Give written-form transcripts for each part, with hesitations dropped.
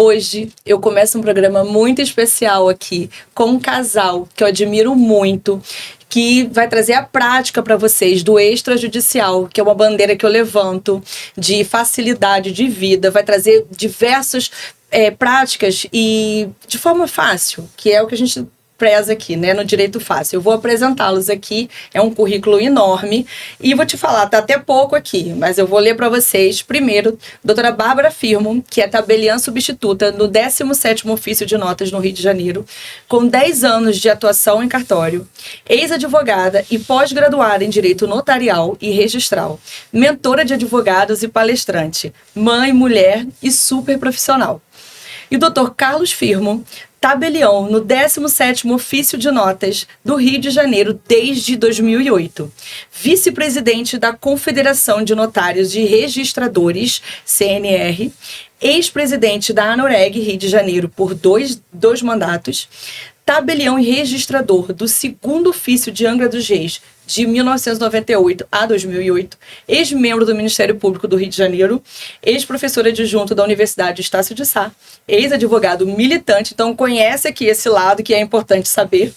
Hoje eu começo um programa muito especial aqui com um casal que eu admiro muito, que vai trazer a prática para vocês do extrajudicial, que é uma bandeira que eu levanto de facilidade de vida, vai trazer diversas práticas e de forma fácil, que é o que a gente preza aqui, né, no Direito Fácil. Eu vou apresentá-los aqui, é um currículo enorme, e vou te falar, tá até pouco aqui, mas eu vou ler para vocês, primeiro, doutora Bárbara Firmo, que é tabeliã substituta no 17º Ofício de Notas no Rio de Janeiro, com 10 anos de atuação em cartório, ex-advogada e pós-graduada em Direito Notarial e Registral, mentora de advogados e palestrante, mãe, mulher e super profissional. E o doutor Carlos Firmo, tabelião no 17º Ofício de Notas do Rio de Janeiro desde 2008. Vice-presidente da Confederação de Notários e Registradores, CNR, ex-presidente da ANOREG Rio de Janeiro por dois mandatos, tabelião e registrador do 2º Ofício de Angra dos Reis, de 1998 a 2008, ex-membro do Ministério Público do Rio de Janeiro, ex-professor adjunto da Universidade Estácio de Sá, ex-advogado militante, então conhece aqui esse lado que é importante saber.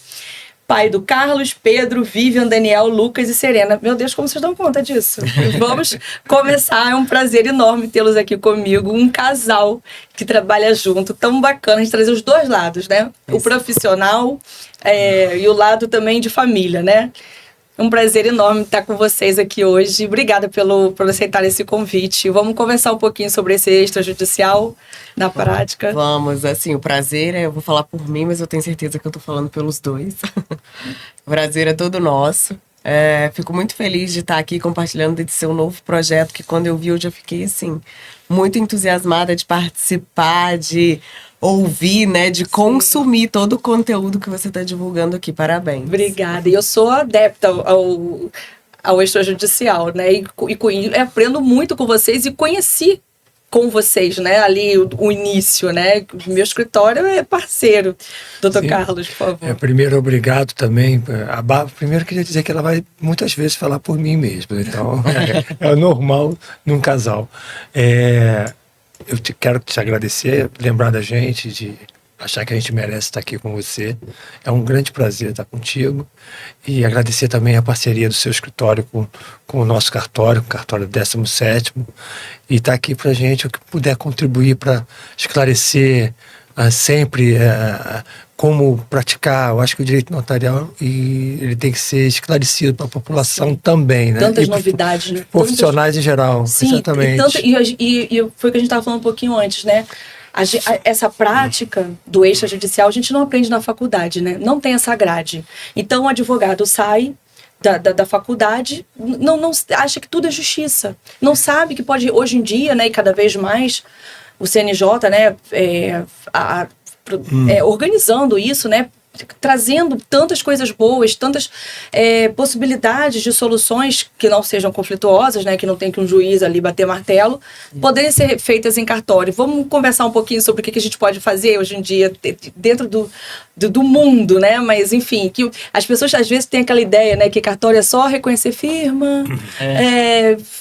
Pai do Carlos, Pedro, Vivian, Daniel, Lucas e Serena. Meu Deus, como vocês dão conta disso? Vamos começar, é um prazer enorme tê-los aqui comigo, um casal que trabalha junto, tão bacana, a gente trazer os dois lados, né? O profissional e o lado também de família, né? Um prazer enorme estar com vocês aqui hoje. Obrigada por aceitar esse convite. Vamos conversar um pouquinho sobre esse extrajudicial na prática. Vamos, assim, o prazer eu vou falar por mim, mas eu tenho certeza que eu estou falando pelos dois. O prazer é todo nosso. Fico muito feliz de estar aqui compartilhando desse seu novo projeto, que quando eu vi, eu já fiquei, assim, muito entusiasmada de participar, de ouvir, né, de consumir todo o conteúdo que você está divulgando aqui. Parabéns. Obrigada. E eu sou adepta ao extrajudicial, né, e aprendo muito com vocês e conheci com vocês, né, ali o início, né, o meu escritório é parceiro. Doutor Carlos, por favor. Primeiro, obrigado também. Primeiro, queria dizer que ela vai muitas vezes falar por mim mesmo, então é normal num casal. Quero te agradecer, lembrar da gente, de achar que a gente merece estar aqui com você. É um grande prazer estar contigo. E agradecer também a parceria do seu escritório com o nosso cartório, o cartório 17º. E estar aqui para a gente, o que puder contribuir para esclarecer sempre como praticar. Eu acho que o direito notarial ele tem que ser esclarecido para a população também, né? Tantas novidades, né? Profissionais em geral. Sim, exatamente. E foi o que a gente estava falando um pouquinho antes, né? Essa prática do extrajudicial a gente não aprende na faculdade, né? Não tem essa grade. Então o advogado sai da faculdade, não acha que tudo é justiça. Não sabe que pode, hoje em dia, né, e cada vez mais, o CNJ, né, organizando isso, né, trazendo tantas coisas boas, tantas possibilidades de soluções que não sejam conflituosas, né, que não tem que um juiz ali bater martelo, poderem ser feitas em cartório. Vamos conversar um pouquinho sobre o que a gente pode fazer hoje em dia dentro do mundo, né? Mas, enfim, que as pessoas às vezes têm aquela ideia, né, que cartório é só reconhecer firma,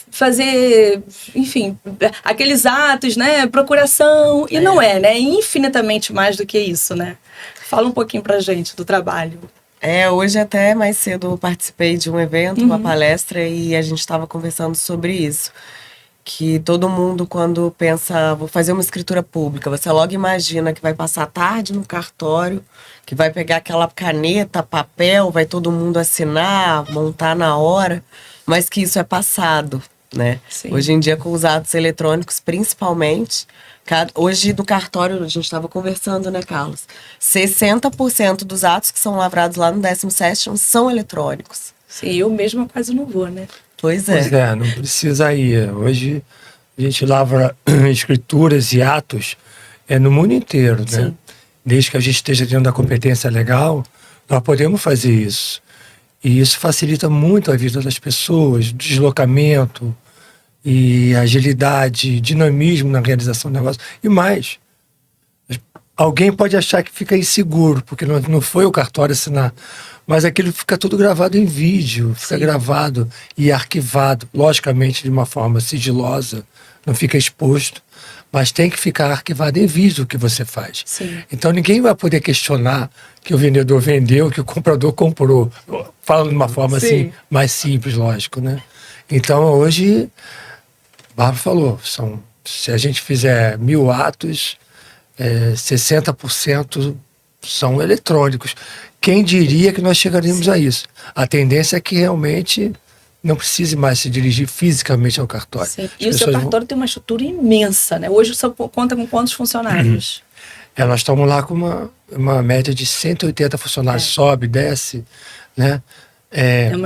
fazer, enfim, aqueles atos, né, procuração, e não é, né? É infinitamente mais do que isso, né? Fala um pouquinho pra gente do trabalho. Hoje até mais cedo eu participei de um evento, uma palestra, e a gente estava conversando sobre isso. Que todo mundo, quando pensa, vou fazer uma escritura pública, você logo imagina que vai passar a tarde no cartório, que vai pegar aquela caneta, papel, vai todo mundo assinar, montar na hora, mas que isso é passado, né? Sim. Hoje em dia, com os atos eletrônicos, principalmente, hoje do cartório, a gente estava conversando, né, Carlos? 60% dos atos que são lavrados lá no 17º são eletrônicos. Sim, eu mesma quase não vou, né? Pois é. Pois é, não precisa ir. Hoje a gente lavra escrituras e atos no mundo inteiro, né? Sim. Desde que a gente esteja dentro da competência legal, nós podemos fazer isso. E isso facilita muito a vida das pessoas, deslocamento e agilidade, dinamismo na realização do negócio. E mais, alguém pode achar que fica inseguro, porque não foi o cartório assinar, mas aquilo fica tudo gravado em vídeo, fica gravado e arquivado, logicamente de uma forma sigilosa, não fica exposto, mas tem que ficar arquivado em vídeo o que você faz. Sim. Então ninguém vai poder questionar que o vendedor vendeu, que o comprador comprou. Falando de uma forma assim, mais simples, lógico, né? Então hoje, Bárbara falou, se a gente fizer 1000 atos, 60% são eletrônicos. Quem diria que nós chegaríamos a isso? A tendência é que realmente não precise mais se dirigir fisicamente ao cartório. Sim. E o seu cartório tem uma estrutura imensa, né? Hoje o seu conta com quantos funcionários? Nós estamos lá com uma média de 180 funcionários, sobe, desce, né?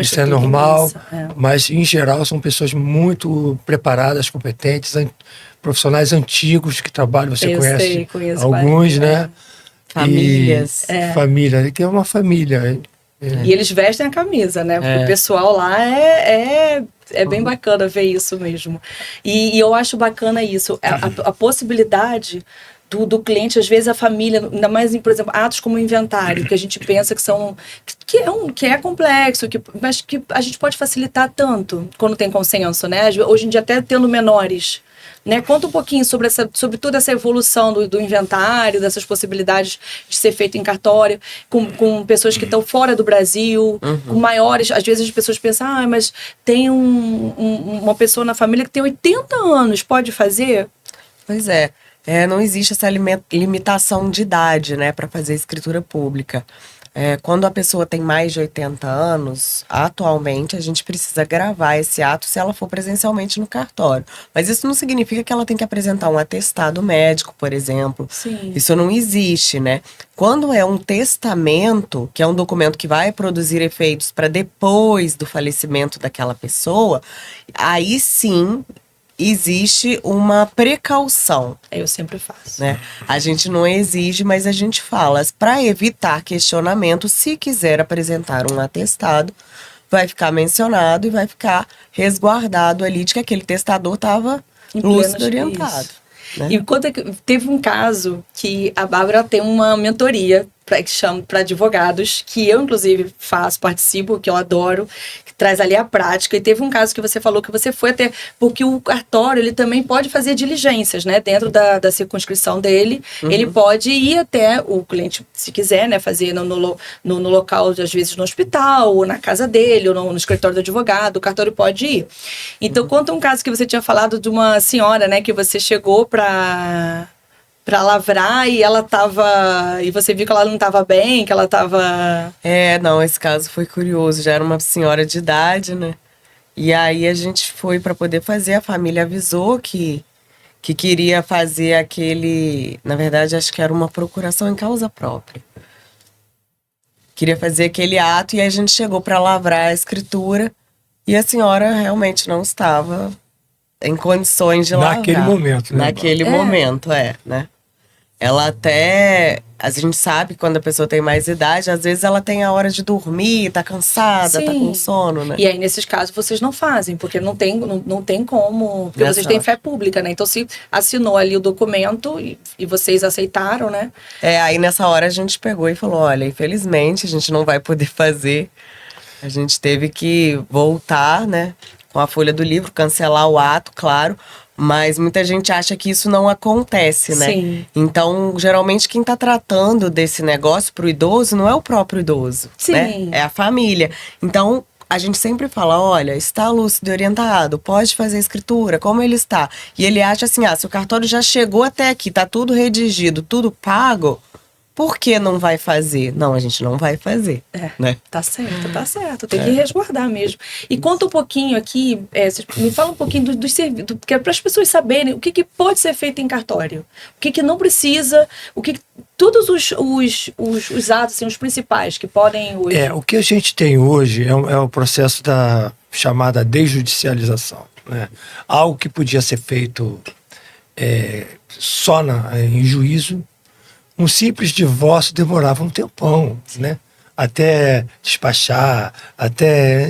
Isso é normal, mas em geral são pessoas muito preparadas, competentes, profissionais antigos que trabalham, você conhece alguns, né? Famílias. Família, tem uma família. E eles vestem a camisa, né? Porque o pessoal lá é bem bacana ver isso mesmo. E eu acho bacana isso, a possibilidade do cliente, às vezes a família, ainda mais, por exemplo, atos como inventário, que a gente pensa que é complexo, mas que a gente pode facilitar tanto quando tem consenso, né? Hoje em dia, até tendo menores. Né? Conta um pouquinho sobre toda essa evolução do inventário, dessas possibilidades de ser feito em cartório, com pessoas que estão fora do Brasil, com maiores. Às vezes as pessoas pensam, mas tem uma pessoa na família que tem 80 anos, pode fazer? Pois não existe essa limitação de idade, né, para fazer escritura pública. Quando a pessoa tem mais de 80 anos, atualmente a gente precisa gravar esse ato se ela for presencialmente no cartório. Mas isso não significa que ela tem que apresentar um atestado médico, por exemplo. Sim. Isso não existe, né? Quando é um testamento, que é um documento que vai produzir efeitos para depois do falecimento daquela pessoa, aí sim existe uma precaução. Eu sempre faço. Né? A gente não exige, mas a gente fala. Para evitar questionamento, se quiser apresentar um atestado, vai ficar mencionado e vai ficar resguardado ali de que aquele testador estava lúcido e orientado. Né? E teve um caso que a Bárbara tem uma mentoria que chama para advogados, que eu inclusive participo, que eu adoro, que traz ali a prática. E teve um caso que você falou que você foi até, porque o cartório ele também pode fazer diligências, né, dentro da circunscrição dele. Ele pode ir até o cliente, se quiser, né, fazer no local, às vezes no hospital, ou na casa dele, ou no escritório do advogado, o cartório pode ir. Então conta um caso que você tinha falado de uma senhora, né, que você chegou para lavrar e ela tava... E você viu que ela não tava bem, que ela tava... Não, esse caso foi curioso. Já era uma senhora de idade, né? E aí a gente foi para poder fazer. A família avisou que queria fazer aquele... Na verdade, acho que era uma procuração em causa própria. Queria fazer aquele ato e aí a gente chegou para lavrar a escritura e a senhora realmente não estava em condições de lavrar. Naquele momento, né? Naquele momento, né? Ela até... A gente sabe que quando a pessoa tem mais idade, às vezes ela tem a hora de dormir, tá cansada, tá com sono, né? E aí, nesses casos, vocês não fazem, porque não tem como... Porque vocês têm fé pública, né? Então, se assinou ali o documento e vocês aceitaram, né? Aí nessa hora a gente pegou e falou, olha, infelizmente a gente não vai poder fazer. A gente teve que voltar, né? Com a folha do livro, cancelar o ato, claro. Mas muita gente acha que isso não acontece, né? Sim. Então, geralmente, quem tá tratando desse negócio pro idoso não é o próprio idoso, né? É a família. Então, a gente sempre fala, olha, está lúcido e orientado, pode fazer a escritura, como ele está. E ele acha assim, se o cartório já chegou até aqui, tá tudo redigido, tudo pago, por que não vai fazer? Não, a gente não vai fazer. Né? Tá certo. Tem que resguardar mesmo. E conta um pouquinho aqui, me fala um pouquinho dos serviços, porque é para as pessoas saberem o que pode ser feito em cartório, o que não precisa, todos os atos, assim, os principais que podem hoje. O que a gente tem hoje é o processo da chamada desjudicialização, né? Algo que podia ser feito só em juízo. Um simples divórcio demorava um tempão, né? Até despachar,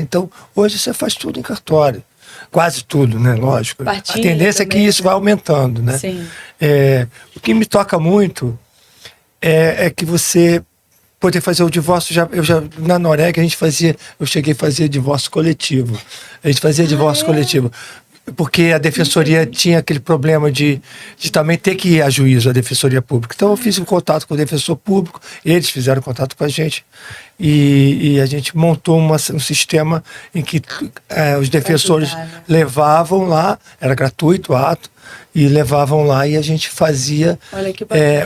Então, hoje você faz tudo em cartório. Quase tudo, né? Lógico. Partilha a tendência também, é que isso vai aumentando, né? Sim. O que me toca muito é que você poder fazer o divórcio. Na Noruega eu cheguei a fazer divórcio coletivo. A gente fazia divórcio coletivo. Porque a defensoria tinha aquele problema de também ter que ir a juízo, a defensoria pública. Então eu fiz um contato com o defensor público, eles fizeram contato com a gente e a gente montou um sistema em que os defensores levavam lá, era gratuito o ato, e levavam lá e a gente fazia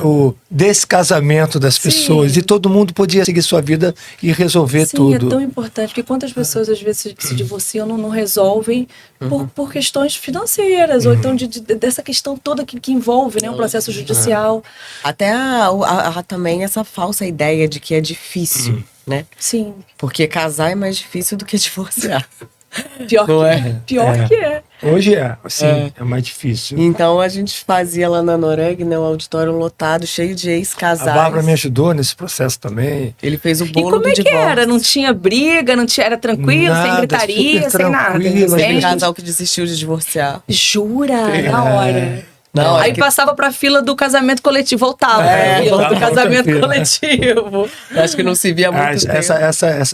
o descasamento das pessoas. E todo mundo podia seguir sua vida e resolver tudo. É tão importante, porque quantas pessoas às vezes se divorciam não resolvem por questões financeiras, ou então dessa questão toda que envolve, né, um processo judicial. Até também essa falsa ideia de que é difícil, né? Sim. Porque casar é mais difícil do que divorciar. Pior que é. Hoje é mais difícil. Então a gente fazia lá na Noruega, né, um auditório lotado, cheio de ex-casais. A Bárbara me ajudou nesse processo também. Ele fez o bolo do divórcio. E como é que era? Não tinha briga, era tranquilo, nada, sem gritaria, sem nada? Tem casal que desistiu de divorciar. Jura? Na hora. Não, aí passava pra fila do casamento coletivo, voltava pra fila do casamento coletivo. Acho que não se via muito tempo.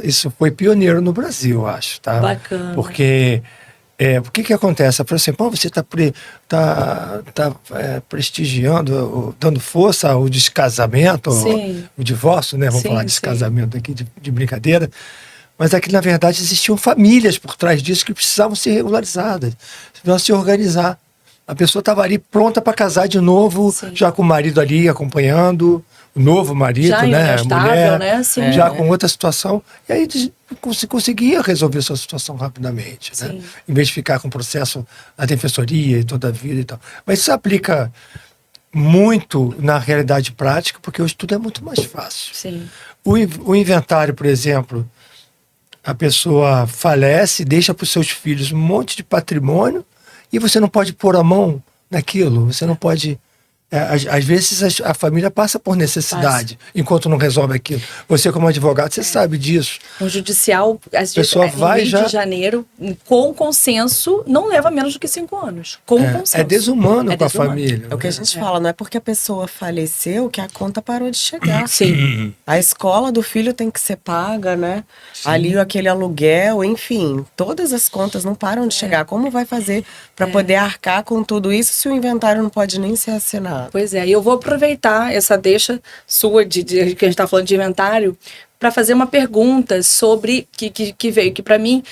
Isso foi pioneiro no Brasil, acho, tá? Bacana. Porque o que acontece? Por exemplo, você está prestigiando, dando força ao descasamento, o divórcio, né? Vamos falar de descasamento aqui, de brincadeira. Mas é que, na verdade, existiam famílias por trás disso que precisavam ser regularizadas, precisavam se organizar. A pessoa estava ali pronta para casar de novo, já com o marido ali acompanhando, o novo marido, já né? A mulher, né? Sim, já com outra situação. E aí conseguia resolver sua situação rapidamente, né? Em vez de ficar com o processo na defensoria e toda a vida e tal. Mas isso aplica muito na realidade prática, porque hoje tudo é muito mais fácil. Sim. O inventário, por exemplo, a pessoa falece, deixa para os seus filhos um monte de patrimônio, e você não pode pôr a mão naquilo, você não pode... às vezes a família passa por necessidade, enquanto não resolve aquilo. Você, como advogado, você sabe disso. O judicial, a pessoa vai no Rio de Janeiro, com consenso, não leva menos do que 5 anos. Com consenso. É desumano com a família. É o que a gente fala, não é porque a pessoa faleceu que a conta parou de chegar. Sim. A escola do filho tem que ser paga, né? Sim. Ali aquele aluguel, enfim, todas as contas não param de chegar. Como vai fazer para poder arcar com tudo isso se o inventário não pode nem ser assinado? Pois é, e eu vou aproveitar essa deixa sua que a gente está falando de inventário para fazer uma pergunta sobre que veio, que para mim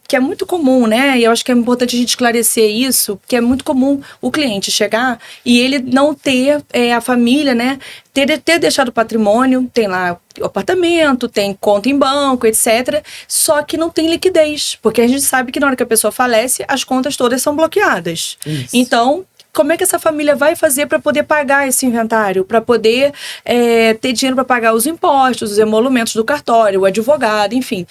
que é muito comum, né? E eu acho que é importante a gente esclarecer isso, que é muito comum o cliente chegar e ele não ter a família, né? Ter deixado patrimônio, tem lá o apartamento, tem conta em banco, etc. Só que não tem liquidez, porque a gente sabe que na hora que a pessoa falece, as contas todas são bloqueadas. Isso. Então, como é que essa família vai fazer para poder pagar esse inventário, para poder ter dinheiro para pagar os impostos, os emolumentos do cartório, o advogado, enfim.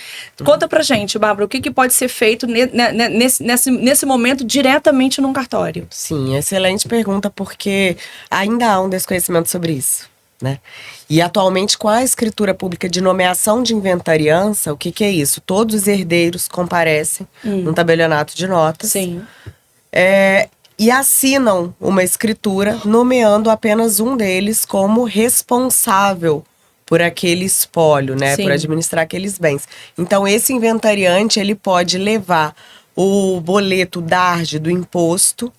Conta pra gente, Bárbara, o que pode ser feito nesse momento diretamente num cartório? Sim, excelente pergunta, porque ainda há um desconhecimento sobre isso, né? E atualmente, com a escritura pública de nomeação de inventariança, o que é isso? Todos os herdeiros comparecem num tabelionato de notas. Sim. E assinam uma escritura nomeando apenas um deles como responsável por aquele espólio, né? Sim. Por administrar aqueles bens. Então, esse inventariante, ele pode levar o boleto DARGE do imposto,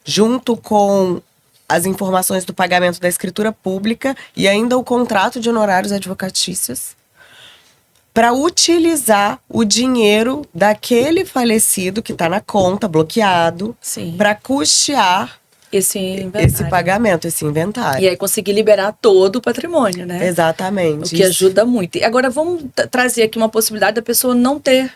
junto com as informações do pagamento da escritura pública e ainda o contrato de honorários advocatícios, para utilizar o dinheiro daquele falecido que está na conta, bloqueado, para custear esse pagamento, esse inventário. E aí conseguir liberar todo o patrimônio, né? Exatamente. O que ajuda muito. E agora vamos trazer aqui uma possibilidade da pessoa não ter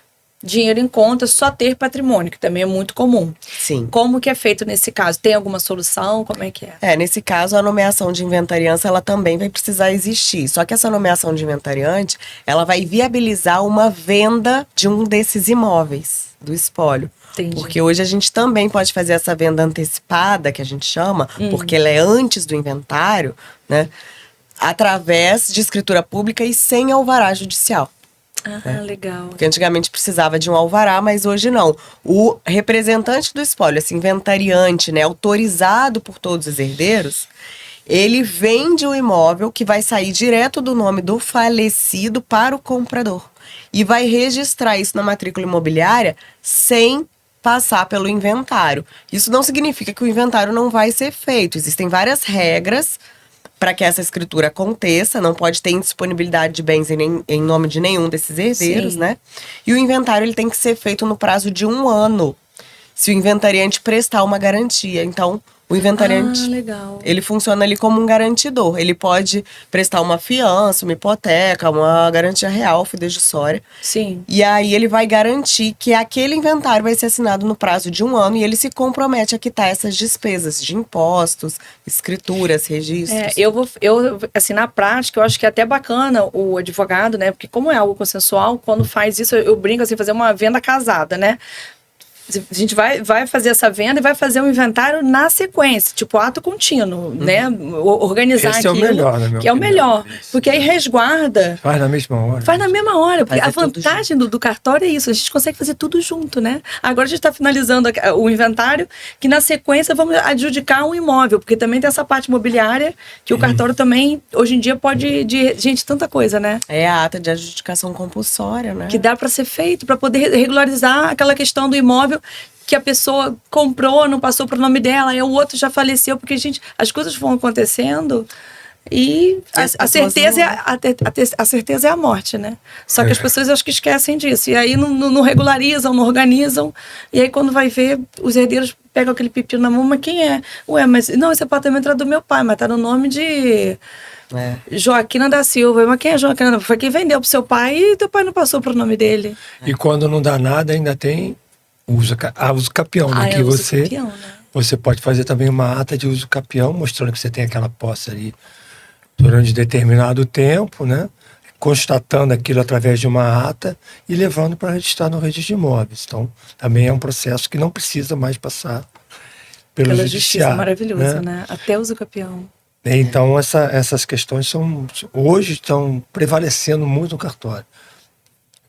dinheiro em conta, só ter patrimônio, que também é muito comum. Sim. Como que é feito nesse caso? Tem alguma solução? Como é que é? Nesse caso, a nomeação de inventariança, ela também vai precisar existir. Só que essa nomeação de inventariante, ela vai viabilizar uma venda de um desses imóveis do espólio. Entendi. Porque hoje a gente também pode fazer essa venda antecipada, que a gente chama, porque ela é antes do inventário, né? Através de escritura pública e sem alvará judicial. Legal. Porque antigamente precisava de um alvará, mas hoje não. O representante do espólio, esse inventariante, né, autorizado por todos os herdeiros, ele vende o imóvel que vai sair direto do nome do falecido para o comprador. E vai registrar isso na matrícula imobiliária sem passar pelo inventário. Isso não significa que o inventário não vai ser feito. Existem várias regras para que essa escritura aconteça. Não pode ter indisponibilidade de bens em nome de nenhum desses herdeiros, Sim. né? E o inventário ele tem que ser feito no prazo de 1 ano, se o inventariante prestar uma garantia. Então, o inventariante, legal. ele funciona ali como um garantidor. Ele pode prestar uma fiança, uma hipoteca, uma garantia real, fidejussória. Sim. E aí ele vai garantir que aquele inventário vai ser assinado no prazo de 1 ano e ele se compromete a quitar essas despesas de impostos, escrituras, registros. Assim, na prática, eu acho que é até bacana o advogado, né? Porque como é algo consensual, quando faz isso, eu brinco assim, fazer uma venda casada, né? A gente vai fazer essa venda e vai fazer um inventário na sequência, tipo ato contínuo, né? Organizar Esse é o aquilo, melhor, na minha que é o opinião. melhor. Porque aí resguarda. Faz na mesma hora. Faz na mesma hora, porque a Fazer tudo vantagem do cartório é isso, a gente consegue fazer tudo junto, né? Agora a gente está finalizando o inventário, que na sequência vamos adjudicar um imóvel, porque também tem essa parte imobiliária, que o cartório também, hoje em dia, pode, gente, tanta coisa, né? É a ata de adjudicação compulsória, né? Que dá para ser feito, para poder regularizar aquela questão do imóvel que a pessoa comprou, não passou para o nome dela, aí o outro já faleceu, porque, gente, as coisas vão acontecendo e a certeza é a morte, né? Só que as pessoas acho que esquecem disso. E aí não regularizam, não organizam. E aí quando vai ver, os herdeiros pegam aquele pepino na mão, mas quem é? Ué, mas não, esse apartamento era do meu pai, mas tá no nome de Joaquina da Silva. Mas quem é Joaquina? Foi quem vendeu pro seu pai e teu pai não passou pro nome dele. E quando não dá nada, ainda tem uso capião, né? Que você pode fazer também uma ata de uso capião, mostrando que você tem aquela posse ali durante determinado tempo, né? Constatando aquilo através de uma ata e levando para registrar no registro de imóveis. Então, também é um processo que não precisa mais passar pelo judiciário. Maravilhoso, né? Até uso capião. Então, essas questões hoje estão prevalecendo muito no cartório.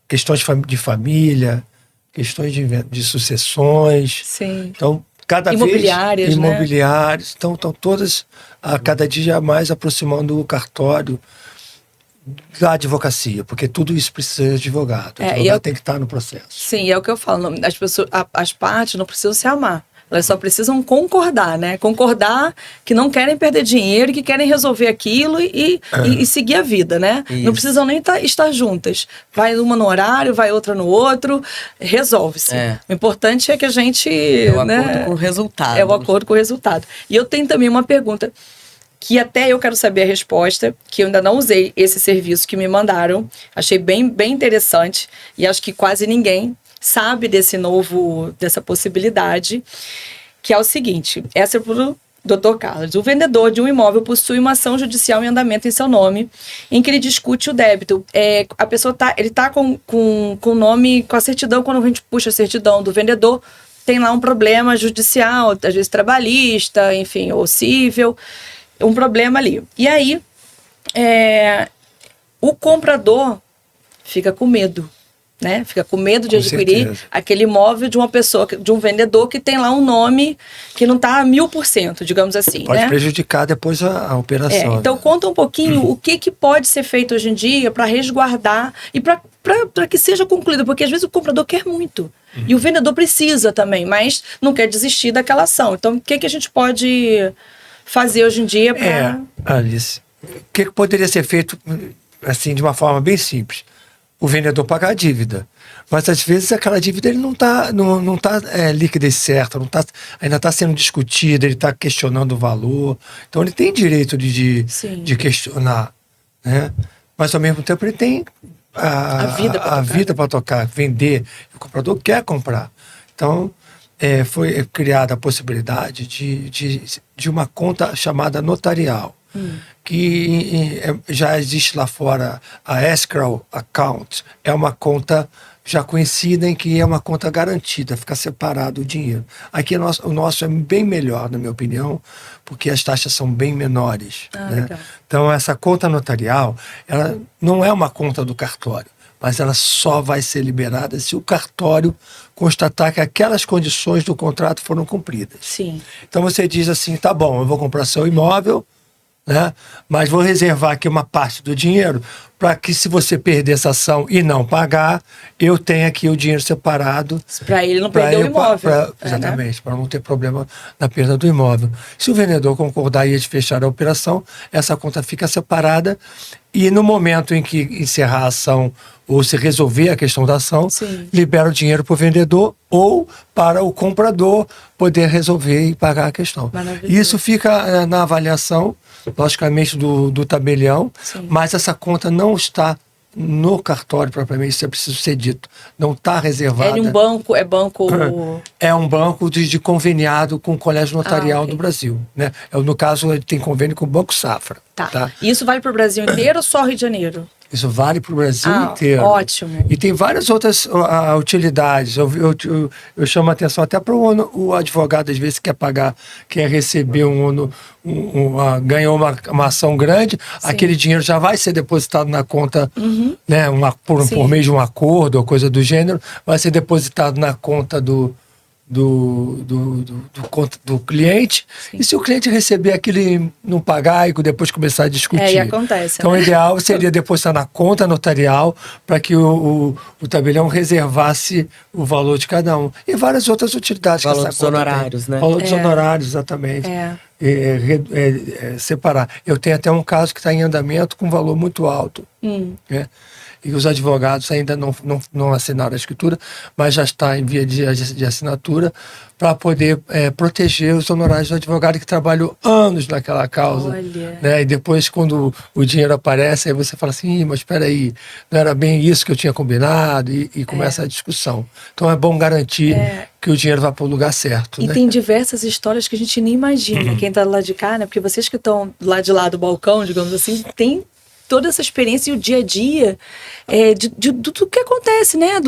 Questões de família, questões de sucessões. Sim. Então, cada imobiliárias, vez... né? Imobiliários. Então, estão todas, a cada dia mais, aproximando o cartório da advocacia, porque tudo isso precisa de advogado. O advogado tem que estar no processo. Sim, é o que eu falo. As partes não precisam se amar. Elas só precisam concordar, né? Concordar que não querem perder dinheiro, que querem resolver aquilo e seguir a vida, né? Isso. Não precisam nem estar juntas. Vai uma no horário, vai outra no outro, resolve-se. O importante é que a gente... É o acordo com o resultado. É o acordo com o resultado. E eu tenho também uma pergunta, que até eu quero saber a resposta, que eu ainda não usei esse serviço que me mandaram. Achei bem, bem interessante e acho que quase ninguém sabe dessa possibilidade, que é o seguinte, essa é para o Dr. Carlos. O vendedor de um imóvel possui uma ação judicial em andamento em seu nome, em que ele discute o débito. A pessoa ele tá com o nome, com a certidão, quando a gente puxa a certidão do vendedor, tem lá um problema judicial, às vezes trabalhista, enfim, ou cível, um problema ali. E aí, o comprador fica com medo, né? Fica com medo de adquirir aquele imóvel de uma pessoa, de um vendedor que tem lá um nome que não está 1000%, digamos assim. Pode prejudicar depois a operação. Então, conta um pouquinho o que pode ser feito hoje em dia para resguardar e para que seja concluído, porque às vezes o comprador quer muito. E o vendedor precisa também, mas não quer desistir daquela ação. Então, o que a gente pode fazer hoje em dia para... Alice, o que poderia ser feito assim, de uma forma bem simples? O vendedor pagar a dívida. Mas às vezes aquela dívida ele não tá líquida e certa, ainda está sendo discutida, ele está questionando o valor. Então ele tem direito de questionar, né? Mas ao mesmo tempo ele tem a vida para tocar, vender. O comprador quer comprar. Então foi criada a possibilidade de uma conta chamada notarial. Que já existe lá fora, a escrow account, é uma conta já conhecida em que é uma conta garantida, fica separado o dinheiro. Aqui o nosso é bem melhor, na minha opinião, porque as taxas são bem menores. Né? Então essa conta notarial, ela não é uma conta do cartório, mas ela só vai ser liberada se o cartório constatar que aquelas condições do contrato foram cumpridas. Sim. Então você diz assim, tá bom, eu vou comprar seu imóvel, né? Mas vou reservar aqui uma parte do dinheiro para que, se você perder essa ação e não pagar, eu tenha aqui o dinheiro separado. Para ele não perder o imóvel. Exatamente, para não ter problema na perda do imóvel. Se o vendedor concordar e fechar a operação, essa conta fica separada e no momento em que encerrar a ação ou se resolver a questão da ação, Sim. libera o dinheiro para o vendedor ou para o comprador poder resolver e pagar a questão. Isso fica na avaliação, logicamente, do tabelião, Sim. mas essa conta não está no cartório propriamente, isso é preciso ser dito. Não está reservada. É um banco, É um banco de conveniado com o Colégio Notarial ok. do Brasil, né? No caso, ele tem convênio com o Banco Safra. Tá. E isso vale para o Brasil inteiro ou só Rio de Janeiro? Isso vale para o Brasil inteiro. Ótimo. E tem várias outras utilidades. Eu chamo a atenção até para o advogado, às vezes, quer receber ganhou uma ação grande, Sim. aquele dinheiro já vai ser depositado na conta, né, por meio de um acordo ou coisa do gênero, vai ser depositado na conta do cliente. Sim. E se o cliente receber aquilo e não pagar e depois começar a discutir. E acontece. Então, o ideal seria depositar na conta notarial para que o tabelião reservasse o valor de cada um. E várias outras utilidades. Valor dos honorários, né? Valor dos honorários, exatamente. Separar. Eu tenho até um caso que está em andamento com um valor muito alto. Né? E os advogados ainda não assinaram a escritura, mas já está em via de assinatura para poder proteger os honorários do advogado que trabalhou anos naquela causa. Olha. Né? E depois, quando o dinheiro aparece, aí você fala assim, mas espera aí, não era bem isso que eu tinha combinado, e começa a discussão. Então é bom garantir que o dinheiro vá para o lugar certo. E né? tem diversas histórias que a gente nem imagina, quem está do lado de cá, né? Porque vocês que estão lá de lá do balcão, digamos assim, tem toda essa experiência e o dia a dia do que acontece, né?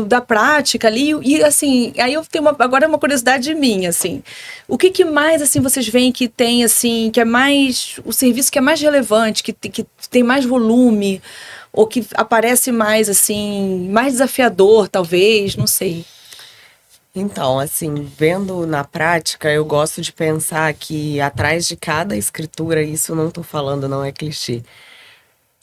Da prática ali. E assim, aí eu tenho agora uma curiosidade minha, assim. O que mais, assim, vocês veem que tem, assim, que é mais... O serviço que é mais relevante, que tem mais volume, ou que aparece mais, assim, mais desafiador, talvez, não sei. Então, assim, vendo na prática, eu gosto de pensar que atrás de cada escritura, isso não estou falando, não é clichê.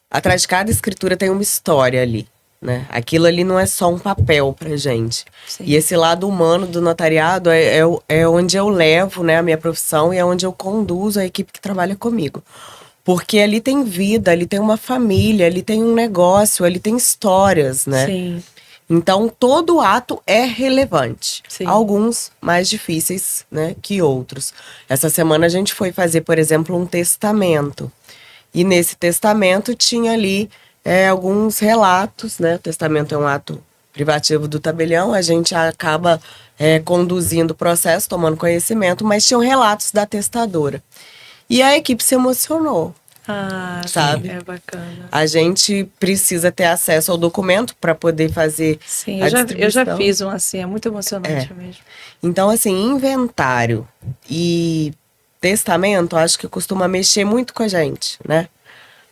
Atrás de cada escritura tem uma história ali, né? Aquilo ali não é só um papel pra gente. Sim. E esse lado humano do notariado é onde eu levo, né, a minha profissão e é onde eu conduzo a equipe que trabalha comigo. Porque ali tem vida, ali tem uma família, ali tem um negócio, ali tem histórias, né? Sim. Então, todo ato é relevante. Sim. Alguns mais difíceis, né, que outros. Essa semana a gente foi fazer, por exemplo, um testamento. E nesse testamento tinha ali alguns relatos, né? O testamento é um ato privativo do tabelião, a gente acaba conduzindo o processo, tomando conhecimento, mas tinham relatos da testadora. E a equipe se emocionou. Sabe? É bacana. A gente precisa ter acesso ao documento para poder fazer Sim, a eu já distribuição. fiz um assim, é muito emocionante mesmo. Então, assim, inventário e testamento, acho que costuma mexer muito com a gente, né?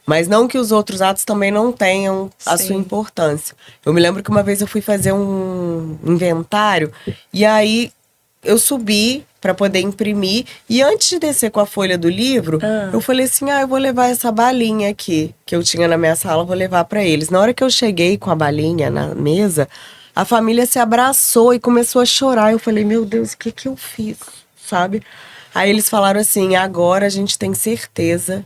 Mas não que os outros atos também não tenham a sua importância. Eu me lembro que uma vez eu fui fazer um inventário e aí eu subi para poder imprimir e antes de descer com a folha do livro, eu falei assim, eu vou levar essa balinha aqui que eu tinha na minha sala, vou levar para eles. Na hora que eu cheguei com a balinha na mesa, a família se abraçou e começou a chorar. Eu falei, meu Deus, o que eu fiz? Sabe? Aí eles falaram assim, agora a gente tem certeza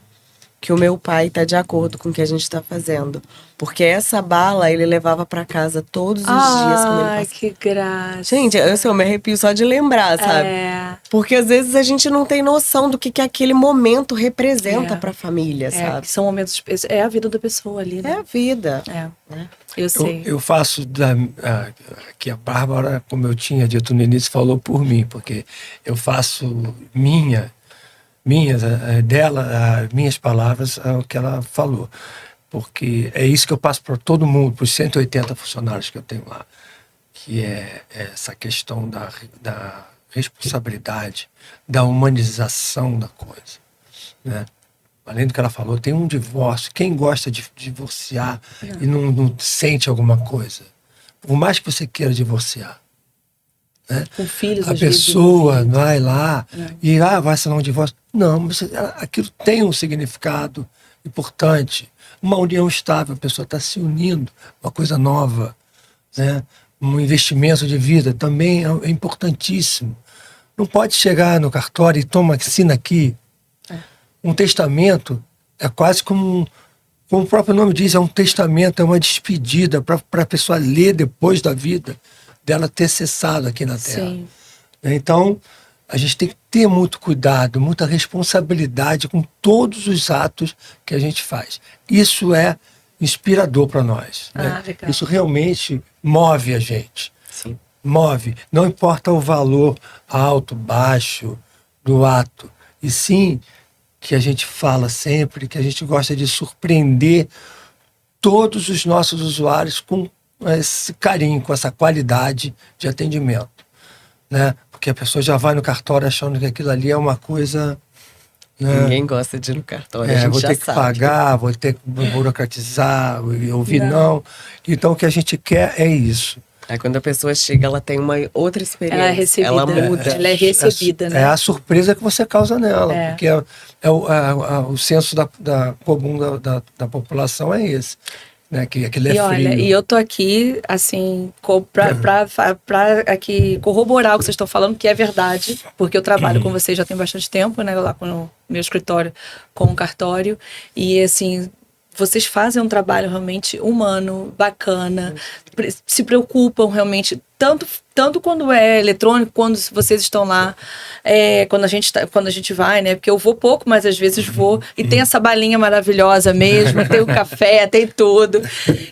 que o meu pai está de acordo com o que a gente está fazendo. Porque essa bala ele levava para casa todos os dias. Ai, que graça. Gente, eu me arrepio só de lembrar, sabe? Porque às vezes a gente não tem noção do que aquele momento representa para a família, sabe? São momentos... É a vida da pessoa ali, né? É a vida. Eu sei. Eu faço que a Bárbara, como eu tinha dito no início, falou por mim, porque eu faço minhas palavras, o que ela falou. Porque é isso que eu passo para todo mundo, para os 180 funcionários que eu tenho lá, que é essa questão da responsabilidade, da humanização da coisa, né? Além do que ela falou, tem um divórcio. Quem gosta de divorciar e não sente alguma coisa? Por mais que você queira divorciar, né? Com filhos, A às vezes, pessoa vai lá e vai assinar um divórcio. Não, mas aquilo tem um significado importante. Uma união estável, a pessoa está se unindo, uma coisa nova, né? Um investimento de vida também é importantíssimo. Não pode chegar no cartório e toma, assina aqui. Um testamento é quase como o próprio nome diz, é um testamento, é uma despedida para a pessoa ler depois da vida dela ter cessado aqui na Terra. Sim. Então, a gente tem que ter muito cuidado, muita responsabilidade com todos os atos que a gente faz. Isso é inspirador para nós. Né? Legal. Isso realmente move a gente. Sim. Move. Não importa o valor alto, baixo do ato. E sim, que a gente fala sempre, que a gente gosta de surpreender todos os nossos usuários com esse carinho, com essa qualidade de atendimento. Né? Porque a pessoa já vai no cartório achando que aquilo ali é uma coisa... Né? Ninguém gosta de ir no cartório, a gente vou já ter que sabe. pagar, vou ter que burocratizar, ouvir não. Então o que a gente quer é isso. Aí quando a pessoa chega, ela tem uma outra experiência. Ela é recebida. Ela muda. Ela é recebida, né? É a surpresa que você causa nela, porque o senso comum da população é esse. Né? Que aquilo é E olha, frio. e eu tô aqui, assim, pra aqui corroborar o que vocês estão falando, que é verdade, porque eu trabalho com vocês já tem bastante tempo, né, lá no meu escritório, com o cartório, e assim, vocês fazem um trabalho realmente humano, bacana, se preocupam realmente, tanto quando é eletrônico, quando vocês estão lá, quando a gente vai, né? Porque eu vou pouco, mas às vezes vou. E tem essa balinha maravilhosa mesmo, tem o café, tem tudo.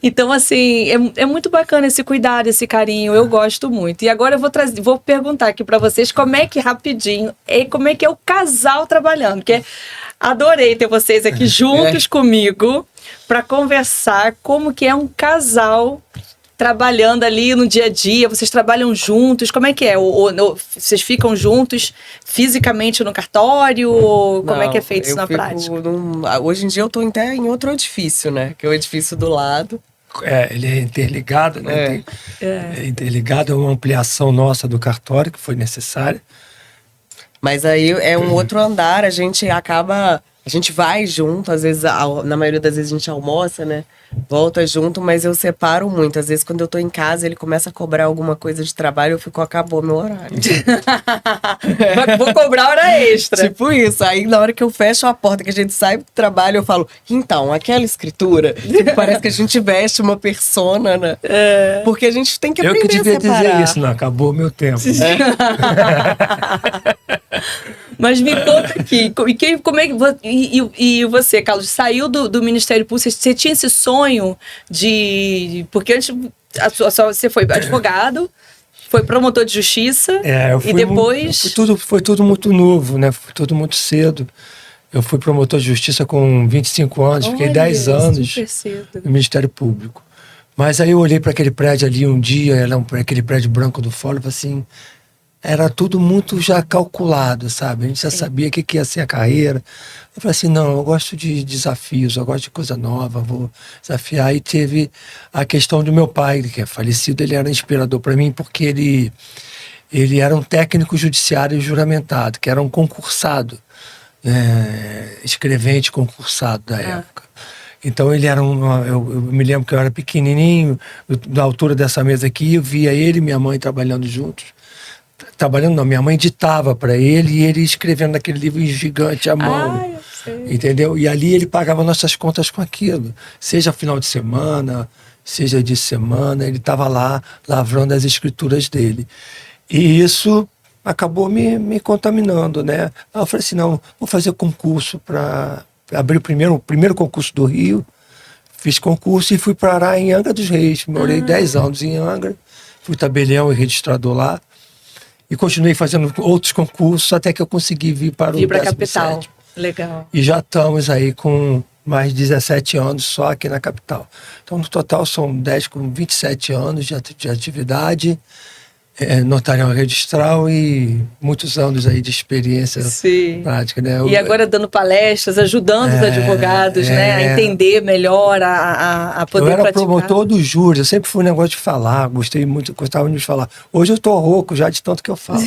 Então, assim, é muito bacana esse cuidado, esse carinho. Eu gosto muito. E agora eu vou perguntar aqui para vocês como é que, rapidinho, como é que é o casal trabalhando. Porque adorei ter vocês aqui juntos comigo para conversar como que é um casal trabalhando ali no dia a dia. Vocês trabalham juntos? Como é que é? Vocês ficam juntos fisicamente no cartório? Como é que é feito isso na prática? Hoje em dia eu estou até em outro edifício, né? Que é o edifício do lado. Ele é interligado, né? É interligado, é uma ampliação nossa do cartório que foi necessária. Mas aí é um outro andar, a gente vai junto, às vezes, na maioria das vezes a gente almoça, né? Volta junto, mas eu separo muito. Às vezes, quando eu tô em casa, ele começa a cobrar alguma coisa de trabalho, eu fico, acabou meu horário. Vou cobrar hora extra. Tipo isso. Aí, na hora que eu fecho a porta, que a gente sai do trabalho, eu falo, então, aquela escritura, parece que a gente veste uma persona, né? Porque a gente tem que aprender a separar. Eu que devia dizer isso, não, acabou meu tempo. Mas me conta aqui, e você, Carlos, saiu do Ministério Público, você tinha esse sonho de... Porque antes você foi advogado, foi promotor de justiça, e depois... Foi tudo muito novo, né? Foi tudo muito cedo. Eu fui promotor de justiça com 25 anos, fiquei 10 anos no Ministério Público. Mas aí eu olhei para aquele prédio ali um dia, aquele prédio branco do Fórum, e falei assim... Era tudo muito já calculado, sabe? A gente já sabia o que ia ser a carreira. Eu falei assim, não, eu gosto de desafios, eu gosto de coisa nova, vou desafiar. E teve a questão do meu pai, que é falecido, ele era inspirador para mim, porque ele era um técnico judiciário juramentado, que era um concursado, né? Escrevente concursado da época. Então ele era eu me lembro que eu era pequenininho, da altura dessa mesa aqui, eu via ele e minha mãe trabalhando juntos. Trabalhando não, minha mãe ditava para ele e ele escrevendo naquele livro gigante à mão. Eu sei. Entendeu? E ali ele pagava nossas contas com aquilo. Seja final de semana, seja de semana, ele estava lá lavrando as escrituras dele. E isso acabou me contaminando, né? Eu falei assim, não, vou fazer concurso para abrir o primeiro concurso do Rio. Fiz concurso e fui parar em Angra dos Reis. Morei 10 anos em Angra. Fui tabelião e registrador lá. E continuei fazendo outros concursos até que eu consegui vir para o 17º. Capital. Legal. E já estamos aí com mais de 17 anos só aqui na capital. Então, no total, são 10 com 27 anos de atividade. notarial registral e muitos anos aí de experiência prática, né? E agora dando palestras, ajudando os advogados, né, a entender melhor, a poder praticar. Eu era promotor do júri, eu sempre fui um negócio de falar, gostava muito de falar. Hoje eu tô rouco já de tanto que eu falo.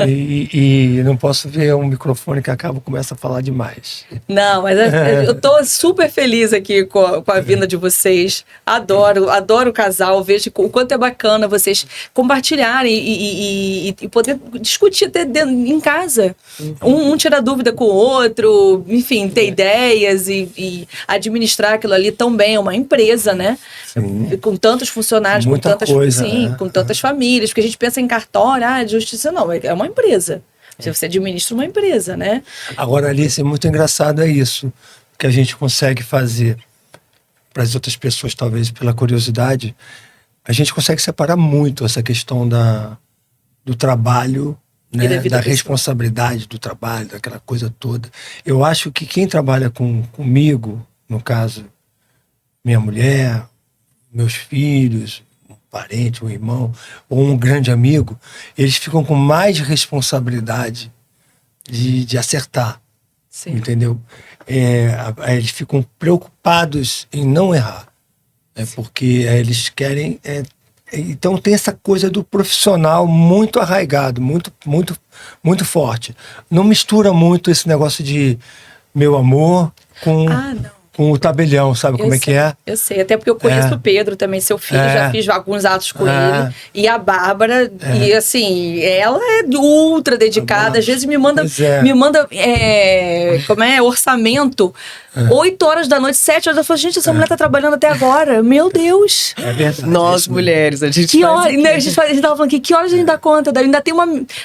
E não posso ver um microfone que começa a falar demais. Não, mas eu tô super feliz aqui com a vinda de vocês. Adoro o casal, vejo o quanto é bacana vocês compartilharem e poder discutir até em casa. Um tira dúvida com o outro, enfim, ter ideias e administrar aquilo ali tão bem. É uma empresa, né? Sim. Com tantos funcionários, muita com tantas, coisa, com tantas famílias, porque a gente pensa em cartório, de justiça, não, é uma empresa. Se você administra uma empresa, né? Agora, Alice, é muito engraçado isso que a gente consegue fazer para as outras pessoas, talvez pela curiosidade. A gente consegue separar muito essa questão do trabalho, né, da responsabilidade do trabalho, daquela coisa toda. Eu acho que quem trabalha comigo, no caso, minha mulher, meus filhos, um parente, um irmão, ou um grande amigo, eles ficam com mais responsabilidade de acertar. Sim. Entendeu? Eles ficam preocupados em não errar. Porque eles querem... então tem essa coisa do profissional muito arraigado, muito, muito, muito forte. Não mistura muito esse negócio de meu amor com o tabelião, sabe como é que é? Eu sei, até porque eu conheço o Pedro também, seu filho, já fiz alguns atos com ele. E a Bárbara, e assim, ela é ultra dedicada, às vezes me manda orçamento, 8 horas da noite, 7 horas, eu falo, gente, essa mulher tá trabalhando até agora, meu Deus. É verdade. Nós, mulheres, a gente a gente tava falando aqui, que horas a gente dá conta? Ainda tem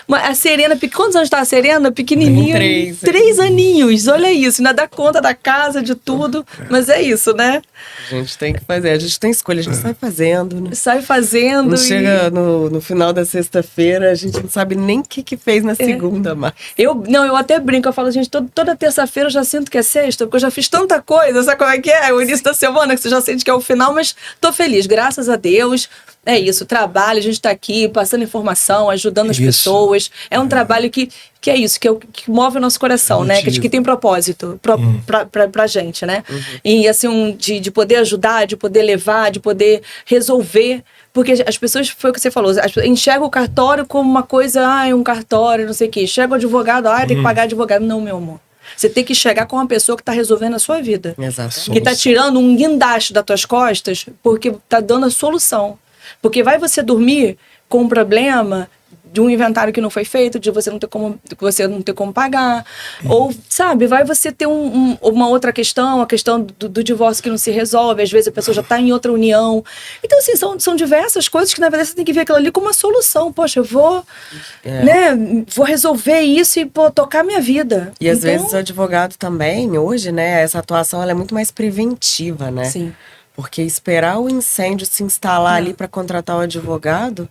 a Serena, quantos anos tá a Serena? Pequenininha. 3 aninhos, olha isso, ainda dá conta da casa, de tudo. Mas é isso, né? A gente tem que fazer, a gente tem escolha, a gente sai fazendo, né? Sai fazendo. Não chega no final da sexta-feira, a gente não sabe nem o que fez na segunda, mas... Eu até brinco, eu falo, gente, toda terça-feira eu já sinto que é sexta, porque eu já fiz tanta coisa, sabe como é que é? O início da semana, que você já sente que é o final, mas tô feliz, graças a Deus. É isso, trabalho, a gente tá aqui passando informação, ajudando as pessoas. É um trabalho que é isso, que move o nosso coração, né? Que tem propósito pra gente, né? E assim, de poder ajudar, de poder levar, de poder resolver. Porque as pessoas, foi o que você falou, enxergam o cartório como uma coisa, um cartório, não sei o quê. Enxerga o advogado, tem que pagar advogado. Não, meu amor. Você tem que chegar com uma pessoa que está resolvendo a sua vida. Exatamente. Que está tirando um guindaste das tuas costas, porque está dando a solução. Porque vai você dormir com um problema de um inventário que não foi feito, de você não ter como pagar. Ou, sabe, vai você ter uma outra questão, a questão do divórcio que não se resolve. Às vezes a pessoa já está em outra união. Então, assim, são diversas coisas que, na verdade, você tem que ver aquilo ali como uma solução. Poxa, eu vou, vou resolver isso e, tocar minha vida. E, às vezes, o advogado também, hoje, né, essa atuação ela é muito mais preventiva, né? Sim. Porque esperar o incêndio se instalar ali para contratar o advogado,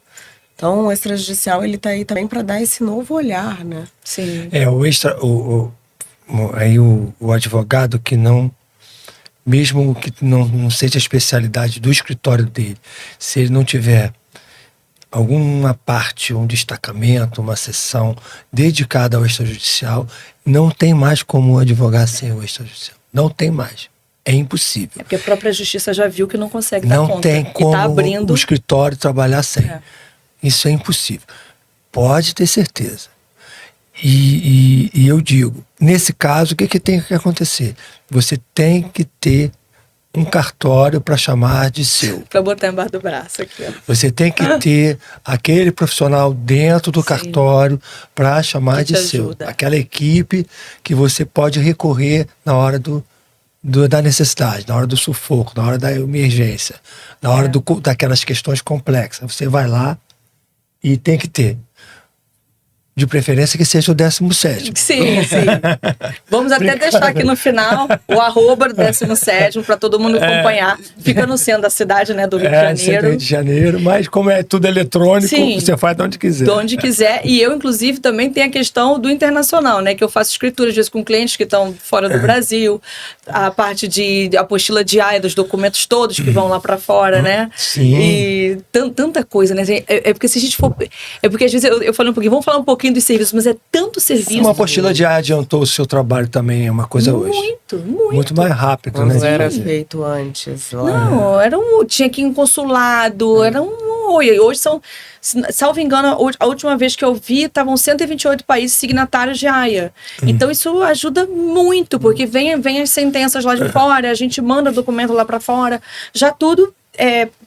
então o extrajudicial ele tá aí também para dar esse novo olhar, né? Sim. O advogado que não, mesmo que não seja a especialidade do escritório dele, se ele não tiver alguma parte, um destacamento, uma seção dedicada ao extrajudicial, não tem mais como advogar sem o extrajudicial. Não tem mais. É impossível. Porque a própria justiça já viu que não consegue dar conta. Não tem como o escritório trabalhar sem. Isso é impossível. Pode ter certeza. E eu digo, nesse caso, o que tem que acontecer? Você tem que ter um cartório para chamar de seu. Para botar embaixo do braço aqui. Você tem que ter aquele profissional dentro do cartório para chamar de seu. Aquela equipe que você pode recorrer na hora da necessidade, na hora do sufoco, na hora da emergência, na hora daquelas questões complexas. Você vai lá e tem que ter De preferência que seja o 17º. Sim, sim. Vamos até deixar aqui no final o arroba do 17º para todo mundo acompanhar. Fica no centro da cidade, né, do Rio de Janeiro. Rio de Janeiro, mas como é tudo eletrônico, sim, você faz de onde quiser. De onde quiser. E eu, inclusive, também tenho a questão do internacional, né, que eu faço escritura, às vezes, com clientes que estão fora do Brasil, a parte de apostila diária dos documentos todos que vão lá para fora, né? Sim. E tanta coisa, né? É porque se a gente for... É porque, às vezes, eu falei um pouquinho, vamos falar um pouquinho dos serviços, mas é tanto serviço. Uma apostila diária adiantou o seu trabalho também, é uma coisa hoje. Muito mais rápido, né? Não era feito antes. Não, tinha que ir em consulado, era hoje são, salvo engano, a última vez que eu vi, estavam 128 países signatários de AIA. Então isso ajuda muito, porque vem as sentenças lá de fora, a gente manda documento lá para fora, já tudo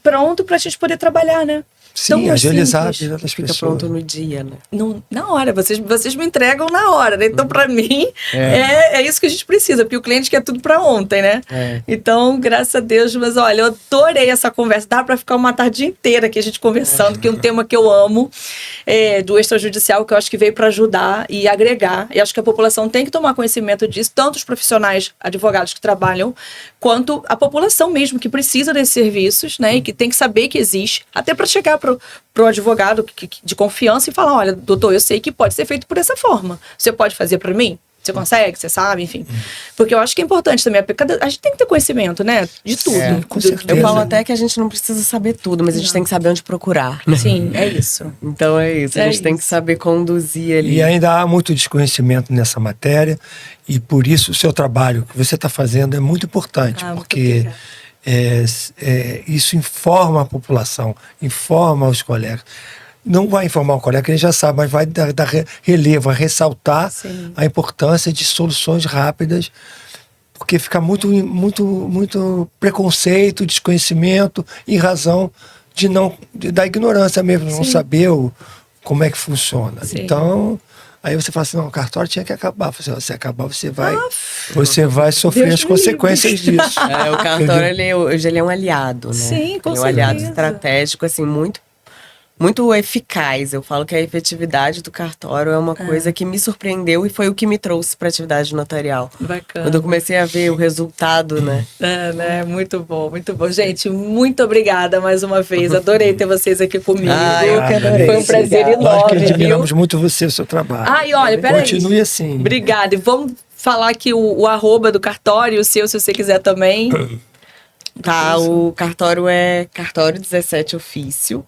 pronto para a gente poder trabalhar, né? Sim, agilizar a vida das pessoas. Fica pronto no dia, né? Na hora, vocês me entregam na hora, né? Então, para mim, é isso que a gente precisa, porque o cliente quer tudo para ontem, né? Então, graças a Deus, mas olha, eu adorei essa conversa. Dá para ficar uma tarde inteira aqui a gente conversando, que é um tema que eu amo, do extrajudicial, que eu acho que veio para ajudar e agregar. E acho que a população tem que tomar conhecimento disso, tanto os profissionais, advogados que trabalham, quanto a população mesmo, que precisa desses serviços, né? E que tem que saber que existe, até para chegar pro advogado de confiança e falar, olha, doutor, eu sei que pode ser feito por essa forma. Você pode fazer para mim? Você consegue? Você sabe? Enfim. Porque eu acho que é importante também. A gente tem que ter conhecimento, né? De tudo. Com certeza. Eu falo até que a gente não precisa saber tudo, mas a gente tem que saber onde procurar. Sim, é isso. Então é isso. A gente tem que saber conduzir ali. E ainda há muito desconhecimento nessa matéria. E por isso o seu trabalho que você está fazendo é muito importante. Porque isso informa a população, informa os colegas. Não vai informar o colega, que ele já sabe, mas vai dar relevo, vai ressaltar a importância de soluções rápidas, porque fica muito preconceito, desconhecimento, em razão da ignorância mesmo, não saber como é que funciona. Então, aí você fala assim, não, o cartório tinha que acabar. Se acabar, você vai sofrer as consequências disso. O cartório, hoje ele é um aliado, né? Sim, com certeza. Ele é um aliado estratégico, assim, muito eficaz. Eu falo que a efetividade do cartório é uma coisa que me surpreendeu e foi o que me trouxe para a atividade notarial. Bacana. Quando eu comecei a ver o resultado, né? Né? Muito bom, muito bom. Gente, muito obrigada mais uma vez. Adorei ter vocês aqui comigo. Eu que adorei. Foi um prazer enorme. Nós que admiramos muito você, o seu trabalho. E olha, peraí. Continue assim. Obrigada. E vamos falar aqui o arroba do cartório, o seu, se você quiser também. Tá, o cartório é Cartório 17 Ofício.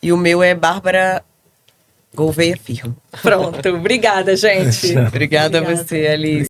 E o meu é Bárbara Gouveia Firmo. Pronto, obrigada, gente. Obrigada a você, Alice.